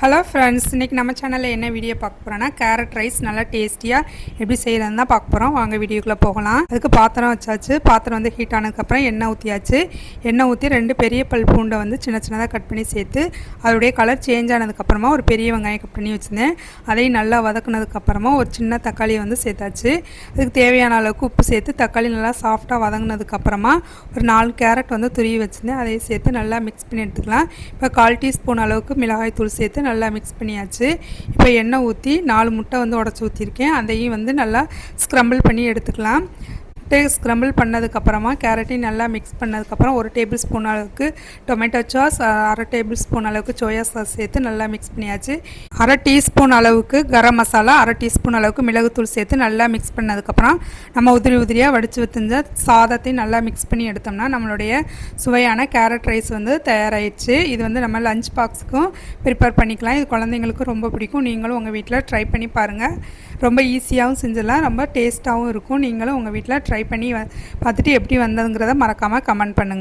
Hello friends, இன்றைக்கி நம்ம சேனலில் என்ன வீடியோ பார்க்க போகிறோன்னா கேரட் ரைஸ் நல்லா டேஸ்டியாக எப்படி செய்யறதுன்னு தான் பார்க்க போகிறோம். வாங்க வீடியோக்குள்ளே போகலாம். அதுக்கு பாத்திரம் வச்சாச்சு. பாத்திரம் வந்து ஹீட் ஆனதுக்கப்புறம் எண்ணெய் ஊற்றியாச்சு. எண்ணெய் ஊற்றி 2 பெரிய பல் பூண்டை வந்து சின்ன சின்னதாக கட் பண்ணி சேர்த்து அதோடைய கலர் சேஞ்ச் ஆனதுக்கப்புறமா ஒரு பெரிய வெங்காயம் கட் பண்ணி வச்சுருந்தேன். அதையும் நல்லா வதக்குனதுக்கப்புறமா ஒரு சின்ன தக்காளியை வந்து சேர்த்தாச்சு. அதுக்கு தேவையான அளவுக்கு உப்பு சேர்த்து தக்காளி நல்லா சாஃப்டாக வதங்கினதுக்கப்புறமா ஒரு 4 கேரட் வந்து துருவி வச்சுருந்தேன். அதையும் சேர்த்து நல்லா மிக்ஸ் பண்ணி எடுத்துக்கலாம். இப்போ 1/4 டீஸ்பூன் அளவுக்கு மிளகாய் தூள் சேர்த்து நல்லா மிக்ஸ் பண்ணியாச்சு. இப்போ எண்ணெய் ஊற்றி 4 முட்டை வந்து உடச்சி ஊற்றிருக்கேன். அதையும் வந்து நல்லா ஸ்க்ரம்பிள் பண்ணி எடுத்துக்கலாம். ஸ்க்ரம்பிள் பண்ணதுக்கப்புறமா கேரட்டையும் நல்லா மிக்ஸ் பண்ணதுக்கப்புறம் 1 டேபிள் ஸ்பூன் அளவுக்கு டொமேட்டோ சாஸ், 1/2 டேபிள் ஸ்பூன் அளவுக்கு சோயா சாஸ் சேர்த்து நல்லா மிக்ஸ் பண்ணியாச்சு. 1/2 டீஸ்பூன் அளவுக்கு கரம் மசாலா, 1/2 டீஸ்பூன் அளவுக்கு மிளகுத்தூள் சேர்த்து நல்லா மிக்ஸ் பண்ணதுக்கப்புறம் நம்ம உதிரியாக வடித்து வச்சுருந்த சாதத்தையும் நல்லா மிக்ஸ் பண்ணி எடுத்தோம்னா நம்மளுடைய சுவையான கேரட் ரைஸ் வந்து தயாராகிடுச்சு. இது வந்து நம்ம லஞ்ச் பாக்ஸுக்கும் ப்ரிப்பேர் பண்ணிக்கலாம். இது குழந்தைங்களுக்கும் ரொம்ப பிடிக்கும். நீங்களும் உங்கள் வீட்டில் ட்ரை பண்ணி பாருங்கள். ரொம்ப ஈஸியாகவும் செஞ்சிடலாம், ரொம்ப டேஸ்ட்டாகவும் இருக்கும். நீங்களும் உங்கள் வீட்டில் ட்ரை பண்ணி பார்த்துட்டு எப்படி வந்ததுங்கிறத மறக்காமல் கமெண்ட் பண்ணுங்கள்.